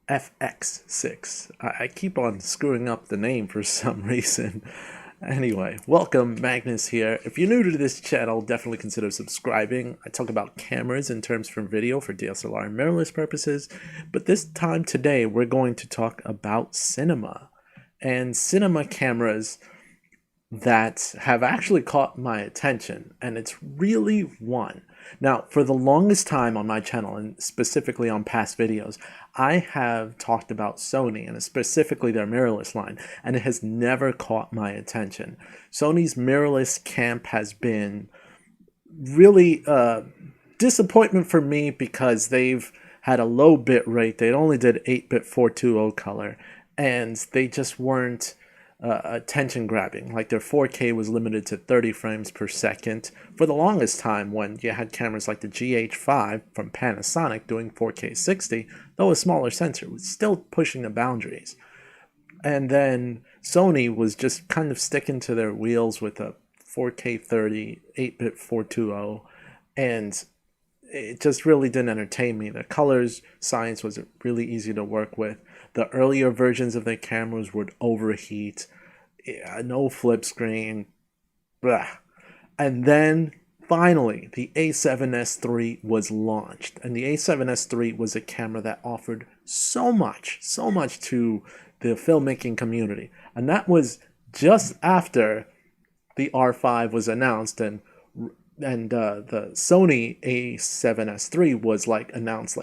FX6. I keep on screwing up the name for some reason. Anyway, welcome, Magnus here. If you're new to this channel, definitely consider subscribing. I talk about cameras in terms from video for DSLR and mirrorless purposes, but this time today we're going to talk about cinema and cinema cameras that have actually caught my attention, and it's really one. Now, for the longest time on my channel, and specifically on past videos, I have talked about Sony, and specifically their mirrorless line, and it has never caught my attention. Sony's mirrorless camp has been really a disappointment for me because they've had a low bit rate. They only did 8-bit 420 color, and they just weren't attention grabbing. Like their 4K was limited to 30 frames per second for the longest time, when you had cameras like the GH5 from Panasonic doing 4K 60, though a smaller sensor, was still pushing the boundaries. And then Sony was just kind of sticking to their wheels with a 4K 30, 8-bit 420, and it just really didn't entertain me. The colors science was really easy to work with. The earlier versions of their cameras would overheat, no flip screen, blah. And then finally the A7S III was launched, and the A7S III was a camera that offered so much to the filmmaking community, and that was just after the R5 was announced, and the Sony A7S III was announced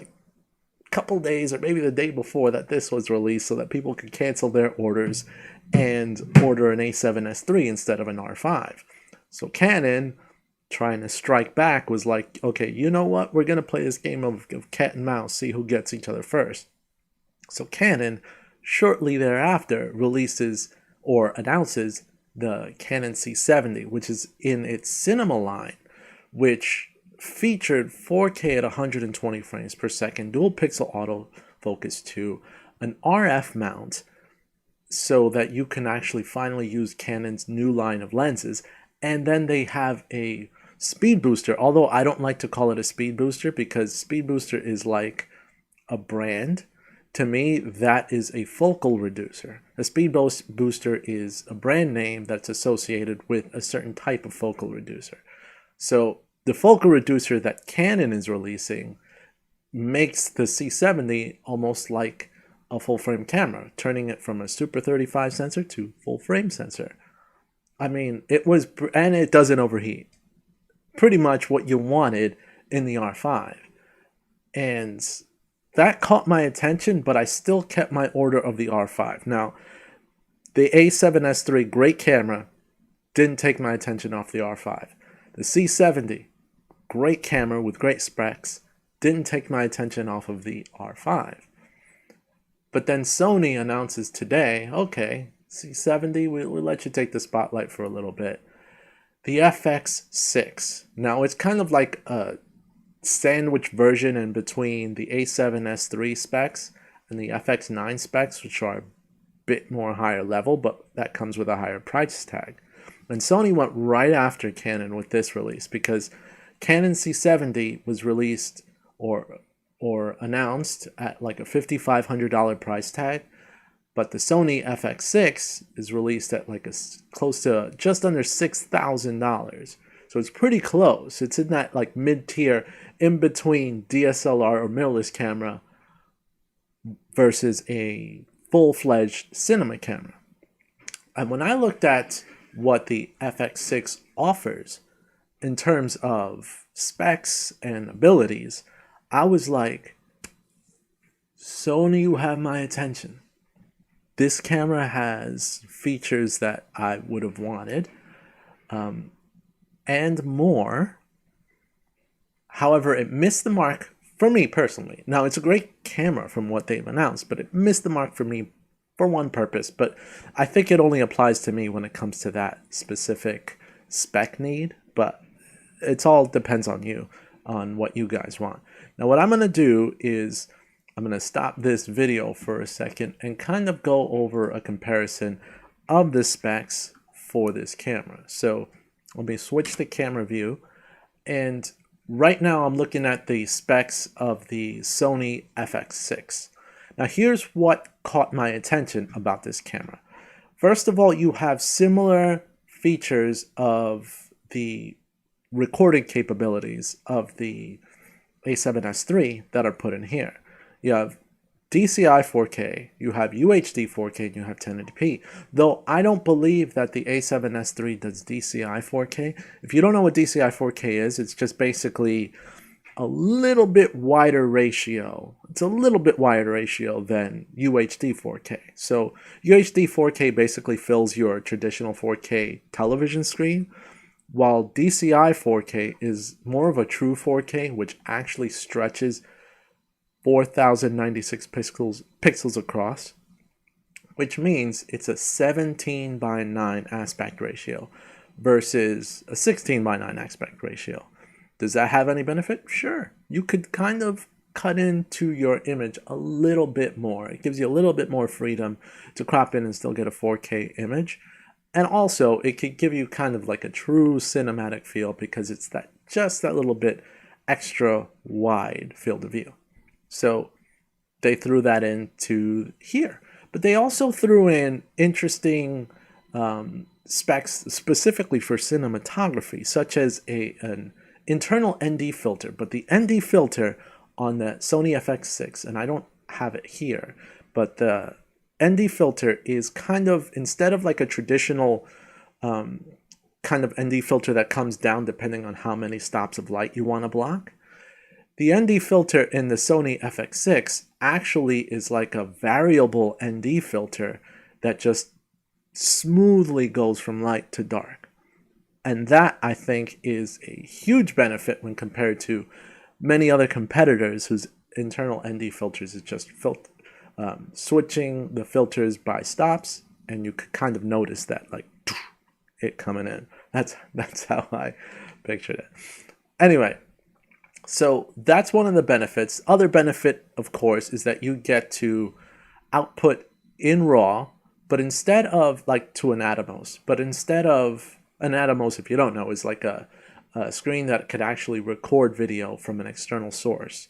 couple days or maybe the day before that this was released, so that people could cancel their orders and order an A7S III instead of an R5. So Canon, trying to strike back, was like, okay, you know what, we're going to play this game of cat and mouse, see who gets each other first. So Canon shortly thereafter releases or announces the Canon C70, which is in its cinema line, which featured 4K at 120 frames per second, dual pixel autofocus to an RF mount, so that you can actually finally use Canon's new line of lenses. And then they have a speed booster, although I don't like to call it a speed booster because speed booster is like a brand. To me, that is a focal reducer. A speed booster is a brand name that's associated with a certain type of focal reducer. So the focal reducer that Canon is releasing makes the C70 almost like a full-frame camera, turning it from a Super 35 sensor to full-frame sensor. I mean, and it doesn't overheat. Pretty much what you wanted in the R5. And that caught my attention, but I still kept my order of the R5. Now, the A7S III, great camera, didn't take my attention off the R5. The C70, great camera with great specs, didn't take my attention off of the R5. But then Sony announces today, okay, C70, we'll let you take the spotlight for a little bit. The FX6. Now, it's kind of like a sandwich version in between the A7S III specs and the FX9 specs, which are a bit more higher level, but that comes with a higher price tag. And Sony went right after Canon with this release, because Canon C70 was released or announced at like a $5,500 price tag, but the Sony FX6 is released at like close to just under $6,000. So it's pretty close. It's in that like mid-tier, in between DSLR or mirrorless camera versus a full-fledged cinema camera. And when I looked at what the FX6 offers in terms of specs and abilities, I was like, Sony, you have my attention. This camera has features that I would have wanted, and more. However, it missed the mark for me personally. Now, it's a great camera from what they've announced, but it missed the mark for me for one purpose. But I think it only applies to me when it comes to that specific spec need. But it all depends on you, on what you guys want. Now, what I'm going to do is I'm going to stop this video for a second and kind of go over a comparison of the specs for this camera. So let me switch the camera view, and right now I'm looking at the specs of the Sony FX6. Now here's what caught my attention about this camera. First of all, you have similar features of the recording capabilities of the A7S III that are put in here. You have DCI 4K, you have UHD 4K, and you have 1080p. Though I don't believe that the A7S III does DCI 4K. If you don't know what DCI 4K is, it's just basically a little bit wider ratio. It's a little bit wider ratio than UHD 4K. So UHD 4K basically fills your traditional 4K television screen, while DCI 4K is more of a true 4K, which actually stretches 4096 pixels across, which means it's a 17:9 aspect ratio versus a 16:9 aspect ratio. Does that have any benefit? Sure. You could kind of cut into your image a little bit more. It gives you a little bit more freedom to crop in and still get a 4K image. And also, it could give you kind of like a true cinematic feel because it's just that little bit extra wide field of view. So they threw that into here. But they also threw in interesting specs specifically for cinematography, such as an internal ND filter. But the ND filter on the Sony FX6, and I don't have it here, but the ND filter is kind of, instead of like a traditional kind of ND filter that comes down depending on how many stops of light you want to block, the ND filter in the Sony FX6 actually is like a variable ND filter that just smoothly goes from light to dark. And that, I think, is a huge benefit when compared to many other competitors whose internal ND filters is just switching the filters by stops, and you could kind of notice that, like, it coming in. That's how I pictured it. Anyway, so that's one of the benefits. Other benefit, of course, is that you get to output in RAW, but instead of like to an Atomos. But instead of an Atomos, if you don't know, is like a screen that could actually record video from an external source.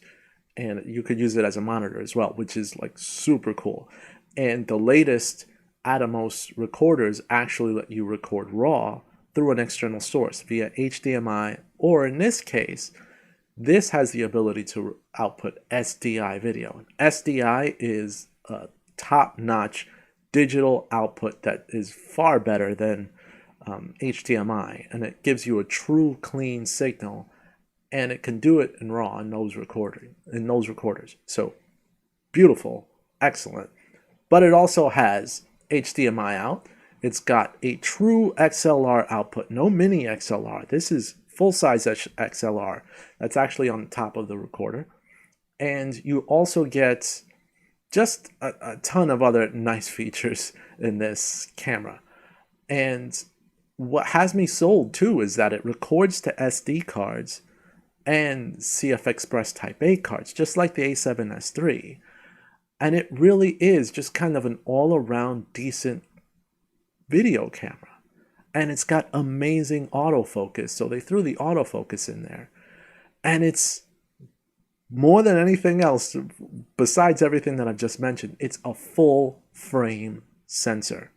And you could use it as a monitor as well, which is like super cool. And the latest Atomos recorders actually let you record RAW through an external source via HDMI, or in this case, this has the ability to output SDI video. SDI is a top-notch digital output that is far better than HDMI, and it gives you a true clean signal, and it can do it in RAW in those recorders. So beautiful, excellent. But it also has HDMI out. It's got a true XLR output, no mini XLR. This is full-size XLR. That's actually on top of the recorder. And you also get just a ton of other nice features in this camera. And what has me sold too is that it records to SD cards and CF Express Type A cards, just like the A7S III. And it really is just kind of an all-around decent video camera. And it's got amazing autofocus. So they threw the autofocus in there. And it's more than anything else, besides everything that I've just mentioned, it's a full frame sensor.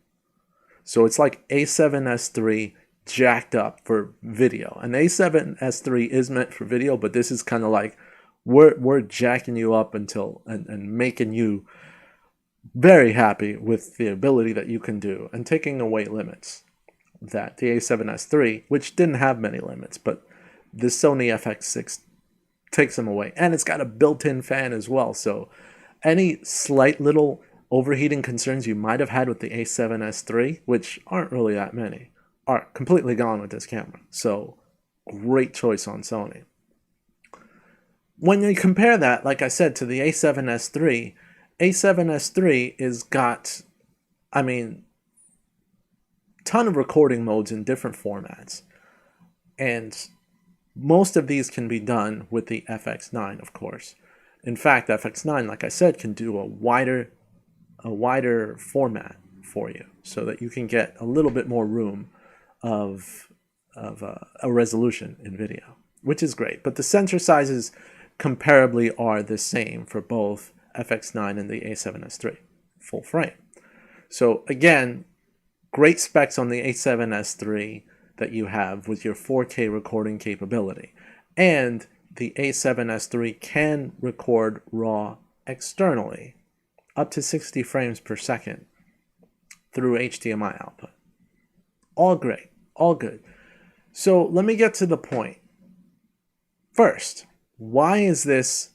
So it's like A7S III jacked up for video. And A7S III is meant for video, but this is kind of like we're jacking you up until and making you very happy with the ability that you can do and taking away limits that the A7S III, which didn't have many limits, but the Sony FX6 takes them away. And it's got a built-in fan as well, so any slight little overheating concerns you might have had with the A7S III, which aren't really that many, are completely gone with this camera. So great choice on Sony. When you compare that, like I said, to the A7S III, A7S III is got, I mean, ton of recording modes in different formats, and most of these can be done with the FX9, of course. In fact, FX9, like I said, can do a wider format for you, so that you can get a little bit more room of a resolution in video, which is great. But the sensor sizes comparably are the same for both FX9 and the A7S III, full frame. So again, great specs on the A7S III that you have with your 4K recording capability. And the A7S III can record RAW externally, up to 60 frames per second through HDMI output. All great, all good. So let me get to the point. First, why is this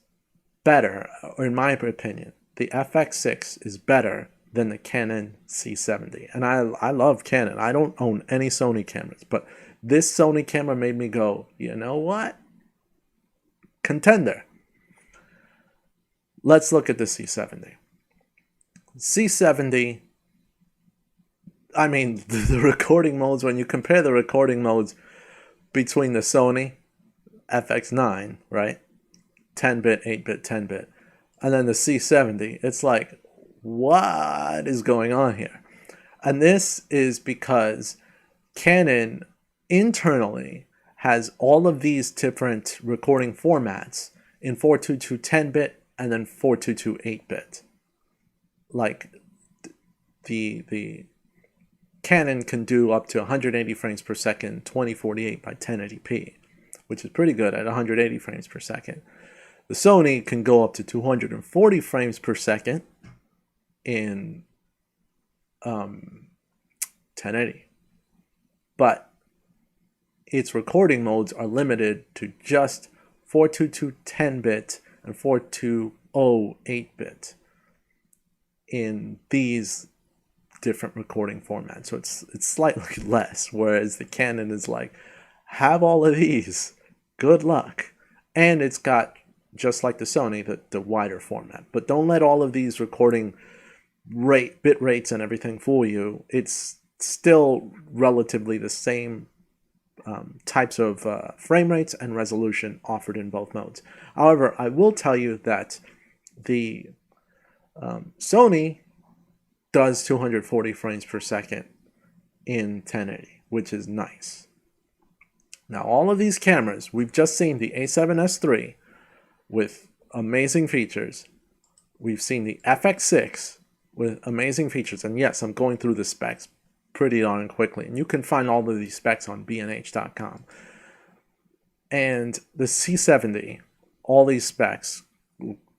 better, or in my opinion, the FX6 is better than the Canon C70? And I love Canon. I don't own any Sony cameras, but this Sony camera made me go, you know what? Contender. Let's look at the C70. C70, I mean, the recording modes, when you compare the recording modes between the Sony FX9, right? 10-bit, 8-bit, 10-bit, and then the C70, it's like, what is going on here? And this is because Canon internally has all of these different recording formats in 422 10-bit and then 422 8-bit. Like the Canon can do up to 180 frames per second, 2048 by 1080p, which is pretty good at 180 frames per second. The Sony can go up to 240 frames per second in 1080. But its recording modes are limited to just 422 10-bit and 420 8-bit in these different recording formats. So it's slightly less, whereas the Canon is like, have all of these, good luck. And it's got, just like the Sony, the wider format. But don't let all of these recording bit rates and everything fool you. It's still relatively the same types of frame rates and resolution offered in both modes. However, I will tell you that the Sony does 240 frames per second in 1080, which is nice. Now, all of these cameras, we've just seen the A7S III with amazing features. We've seen the FX6 with amazing features. And yes, I'm going through the specs pretty darn quickly. And you can find all of these specs on bnh.com. And the C70, all these specs,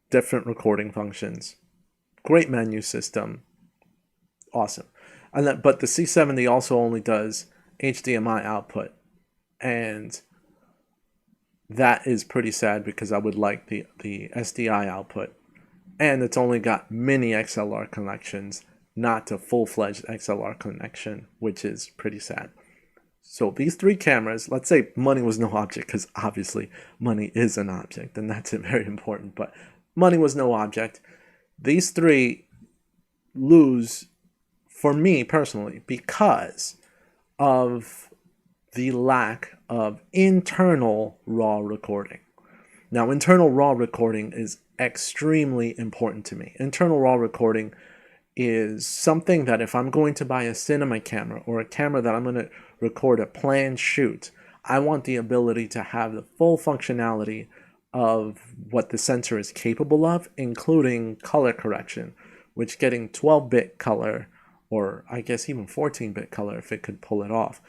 different recording functions, great menu system, awesome. But the C70 also only does HDMI output. And that is pretty sad because I would like the SDI output. And it's only got mini XLR connections, not a full-fledged XLR connection, which is pretty sad. So these three cameras, let's say money was no object, because obviously money is an object, and that's very important, but money was no object. These three lose, for me personally, because of the lack of internal RAW recording. Now, internal RAW recording is extremely important to me. Internal RAW recording is something that if I'm going to buy a cinema camera or a camera that I'm going to record a planned shoot, I want the ability to have the full functionality of what the sensor is capable of, including color correction, which getting 12-bit color, or I guess even 14-bit color if it could pull it off,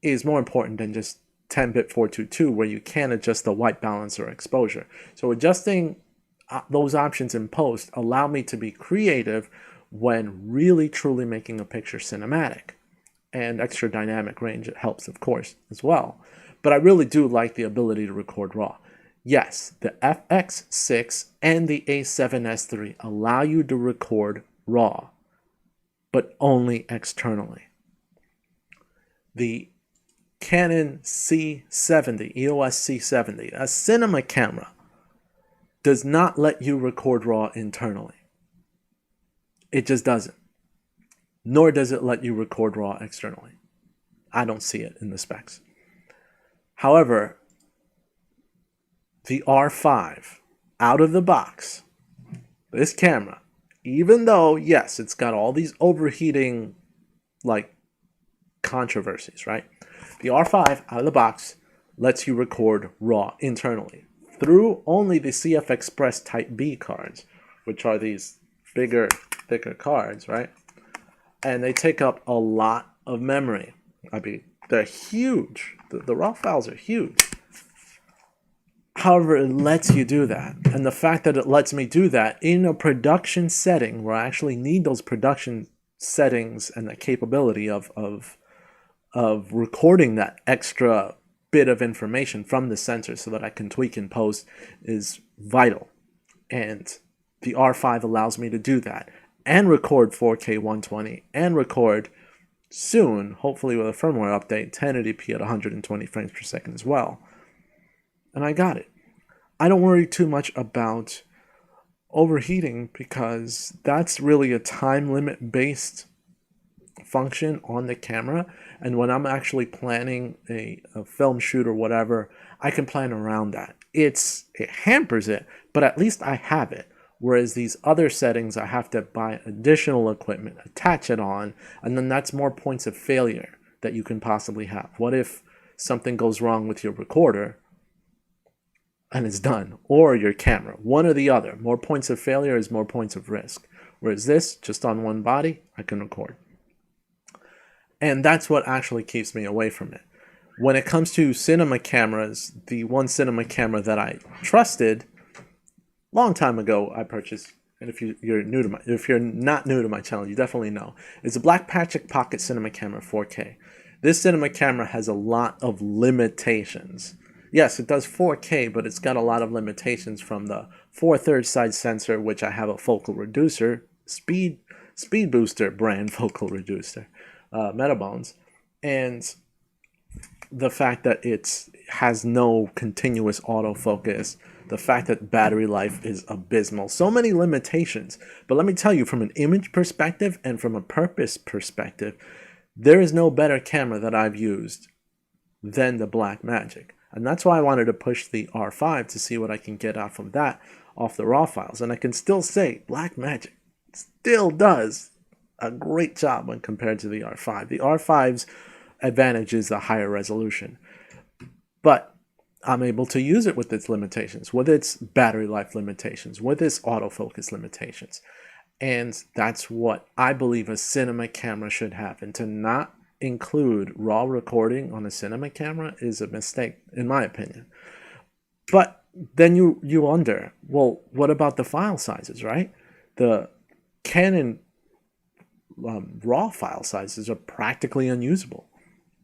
is more important than just 10-bit 422, where you can adjust the white balance or exposure. So adjusting those options in post allow me to be creative when really truly making a picture cinematic. And extra dynamic range helps, of course, as well. But I really do like the ability to record RAW. Yes, the FX6 and the A7S III allow you to record RAW, but only externally. The Canon C70, EOS C70, a cinema camera, does not let you record RAW internally. It just doesn't. Nor does it let you record RAW externally. I don't see it in the specs. However, the R5, out of the box, this camera, even though, yes, it's got all these overheating, like, controversies, right? The R5, out of the box, lets you record RAW internally through only the CF Express Type B cards, which are these bigger, thicker cards, right? And they take up a lot of memory. I mean, they're huge. The RAW files are huge. However, it lets you do that. And the fact that it lets me do that in a production setting where I actually need those production settings and the capability of recording that extra bit of information from the sensor so that I can tweak and post is vital. And the R5 allows me to do that and record 4K 120 and record soon, hopefully with a firmware update, 1080p at 120 frames per second as well. And I got it. I don't worry too much about overheating because that's really a time limit based function on the camera. And when I'm actually planning a film shoot or whatever, I can plan around that. It hampers it, but at least I have it. Whereas these other settings, I have to buy additional equipment, attach it on, and then that's more points of failure that you can possibly have. What if something goes wrong with your recorder and it's done, or your camera? One or the other. More points of failure is more points of risk. Whereas this, just on one body, I can record. And that's what actually keeps me away from it. When it comes to cinema cameras, the one cinema camera that I trusted long time ago I purchased, and if you're not new to my channel, you definitely know, is a Blackmagic Pocket Cinema Camera 4K. This cinema camera has a lot of limitations. Yes, it does 4K, but it's got a lot of limitations from the 4/3 side sensor, which I have a focal reducer, speed booster brand focal reducer, Metabones, and the fact that it has no continuous autofocus, the fact that battery life is abysmal. So many limitations. But let me tell you, from an image perspective and from a purpose perspective, there is no better camera that I've used than the Blackmagic. And that's why I wanted to push the R5 to see what I can get out from that off the RAW files. And I can still say Blackmagic still does a great job when compared to the R5. The R5's advantage is the higher resolution. But I'm able to use it with its limitations, with its battery life limitations, with its autofocus limitations. And that's what I believe a cinema camera should have. And to not include RAW recording on a cinema camera is a mistake, in my opinion. But then you wonder, well, what about the file sizes, right? The Canon RAW file sizes are practically unusable.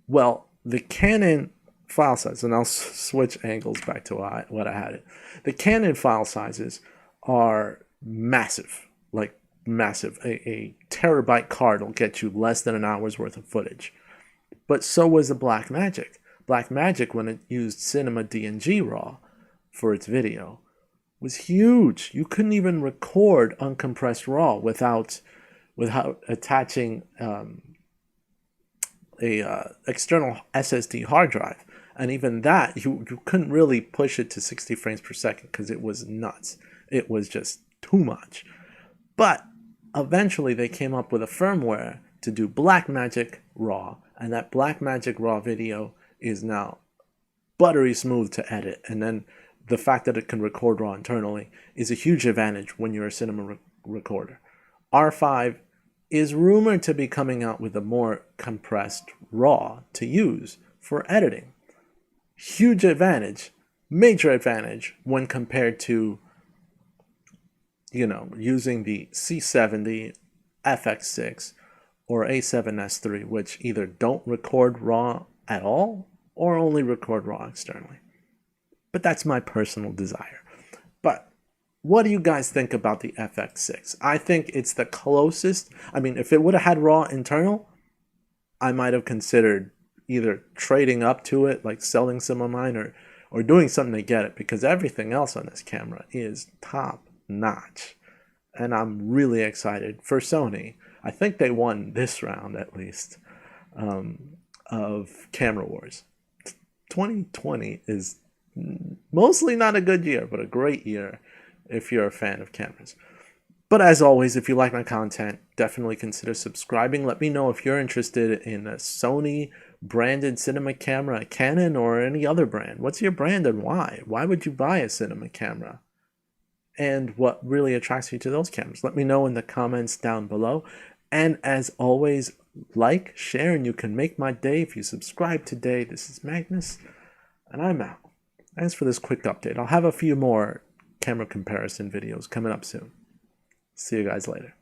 Well, the Canon file size, and I'll switch angles back to what I had it. The Canon file sizes are massive, like massive. A terabyte card will get you less than an hour's worth of footage. But so was the Blackmagic. Blackmagic, when it used Cinema DNG RAW for its video, was huge. You couldn't even record uncompressed RAW without attaching a external SSD hard drive. And even that, you couldn't really push it to 60 frames per second because it was nuts. It was just too much. But eventually they came up with a firmware to do Blackmagic RAW, and that Blackmagic RAW video is now buttery smooth to edit. And then the fact that it can record RAW internally is a huge advantage when you're a cinema recorder. R5 is rumored to be coming out with a more compressed RAW to use for editing. Huge advantage, major advantage when compared to, using the C70, FX6, or A7SIII, which either don't record RAW at all or only record RAW externally. But that's my personal desire. But what do you guys think about the FX6? I think it's the closest. I mean, if it would have had RAW internal, I might have considered either trading up to it, like selling some of mine, or doing something to get it, because everything else on this camera is top notch. And I'm really excited for Sony. I think they won this round, at least, of Camera Wars. 2020 is mostly not a good year, but a great year if you're a fan of cameras. But as always, if you like my content, definitely consider subscribing. Let me know if you're interested in a Sony branded cinema camera, a Canon, or any other brand. What's your brand and why? Why would you buy a cinema camera? and what really attracts you to those cameras. Let me know in the comments down below. And as always, like, share, and you can make my day if you subscribe today. This is Magnus, and I'm out. Thanks for this quick update. I'll have a few more camera comparison videos coming up soon. See you guys later.